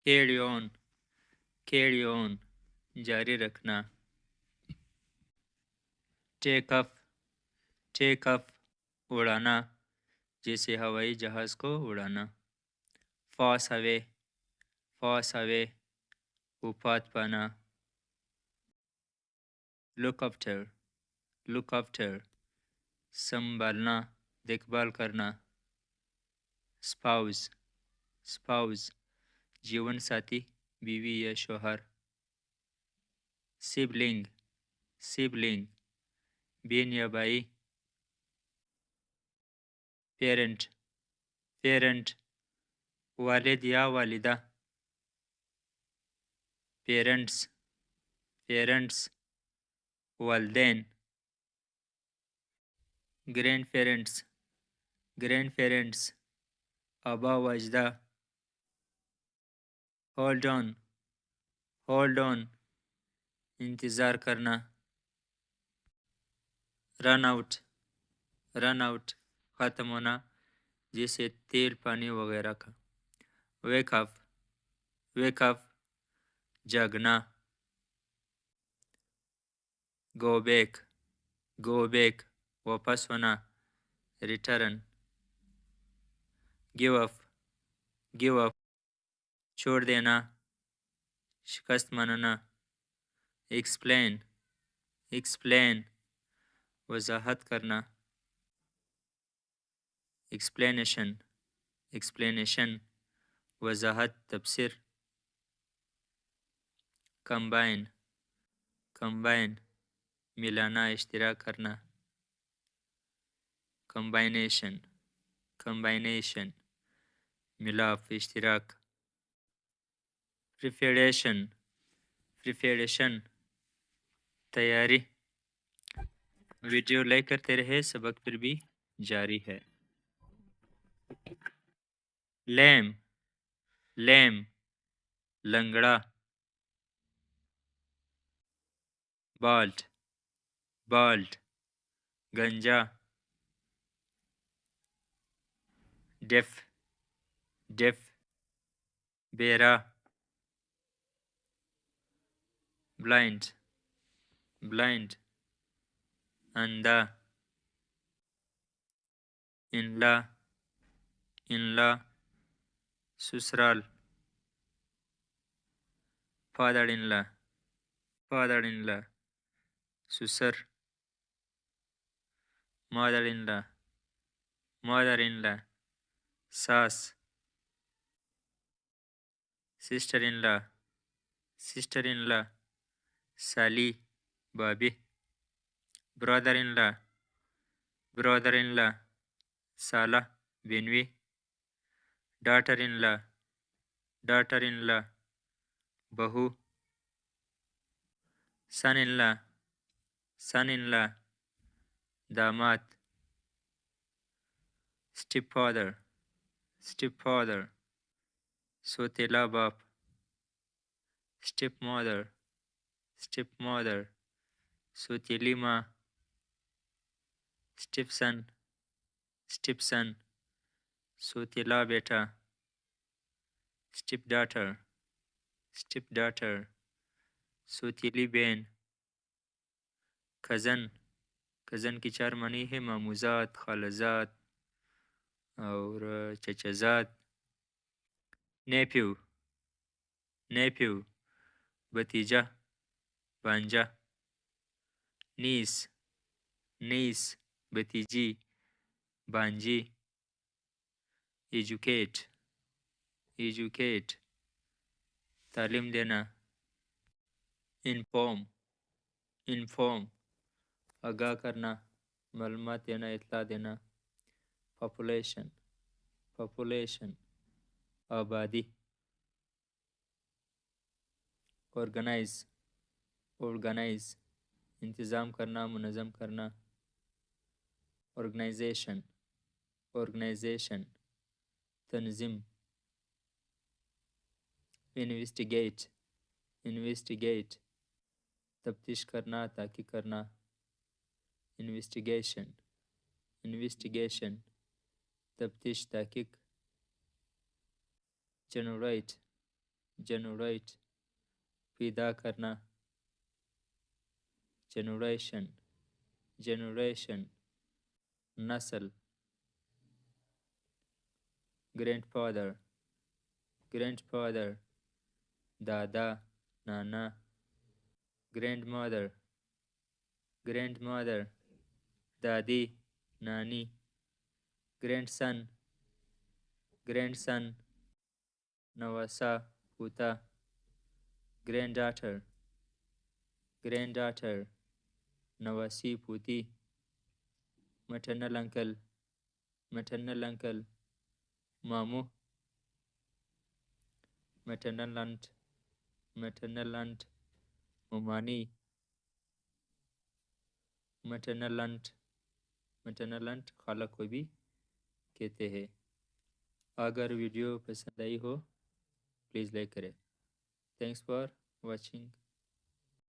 Carry on, carry on, जारी रखना। Take off, take off, उड़ाना, जैसे हवाई जहाज़ को उड़ाना। पास अवे, पास अवे, उपात पाना। लुक आफ्टर, लुक आफ्टर, संभालना, देखभाल करना। स्पाउस, स्पाउस, जीवन साथी, बीवी या शौहर। सिबलिंग, सिबलिंग, बहन या भाई। पेरेंट, पेरेंट, वालिद या वालिदा। पेरेंट्स, पेरेंट्स, वालदेन। ग्रैंड पेरेंट्स, ग्रैंड पेरेंट्स, आबा व अजदा। होल्ड ऑन, होल्ड ऑन, इंतज़ार करना। रन आउट, रन आउट, ख़त्म होना, जैसे तेल पानी वगैरह का। वेक अप, वेक अप, जगना। गो बैक, गो बैक, वापस होना, return. Give up, give up, छोड़ देना, शिकस्त मानना। एक्सप्लेन, एक्सप्लेन, वजाहत करना। एक्सप्लेनेशन, एक्सप्लेनेशन, वजाहत तफसीर। कंबाइन, कंबाइन, मिलाना, इश्तिराक करना। कंबाइनेशन, कंबाइनेशन, मिलाप, इश्तिराक। प्रिपरेशन, प्रिपरेशन, तैयारी। वीडियो लाइक करते रहे, सबक फिर भी जारी है। लैम, लैम, लंगड़ा। बाल्ट, बाल्ट, गंजा। डेफ, डेफ, बेरा। ब्लाइंड, ब्लाइंड, अंधा। इनला, इनला, ससुराल। फादर इनला, फादर इनला, ससुर। मदर इनला, मदर इनला, सास। सिस्टर इनला, सिस्टर इनला, साली, भाभी। ब्रदर इनला, ब्रदर इनला, साला, बेनवी। डॉटर इनला, डॉटर इनला, बहू। सन इनला, सन इनला, दामाद। स्टेप फादर, स्टेप फादर, सोतेला बाप। स्टेप मदर, स्टेप मदर, सोतीली माँ। स्टेप सन, स्टेप सन, सोतीला बेटा। स्टेप डॉटर, स्टेप डॉटर, सोतीली बहन। कज़न, कज़न की चार मानी है, मामूज़ात, खालाजात और चचाजात। नेफ्यू, नेफ्यू, भतीजा, भांजा। नीस, नीस, भतीजी, भांजी। एजुकेट, एजुकेट, तालीम देना। इन्फॉर्म, इन्फॉर्म, आगाह करना, मालूमात देना, इत्तला देना। पॉपुलेशन, पॉपुलेशन, आबादी। ऑर्गेनाइज, ऑर्गेनाइज, इंतज़ाम करना, मुनज़्ज़म करना। ऑर्गेनाइजेशन, ऑर्गेनाइजेशन, तंज़ीम। इन्वेस्टिगेट, इन्वेस्टिगेट, तफ्तीश करना, ताक़ी करना। इन्वेस्टिगेशन, इन्वेस्टिगेशन, तफ्तीश, तहकीक। जनरेट, जनरेट पैदा करना, जनरेशन जनरेशन, नस्ल, ग्रैंडफादर ग्रैंडफादर, दादा नाना, ग्रैंडमदर ग्रैंडमदर, दादी नानी, ग्रैंडसन ग्रैंडसन, नवासा पोता, ग्रैंडडॉटर ग्रैंडडॉटर, नवासी पोती, मैटरनल अंकल, मामू, मैटरनल आंट, ममानी, मैटरनल आंट खाला को भी कहते हैं। अगर वीडियो पसंद आई हो प्लीज़ लाइक करें। Thanks for watching.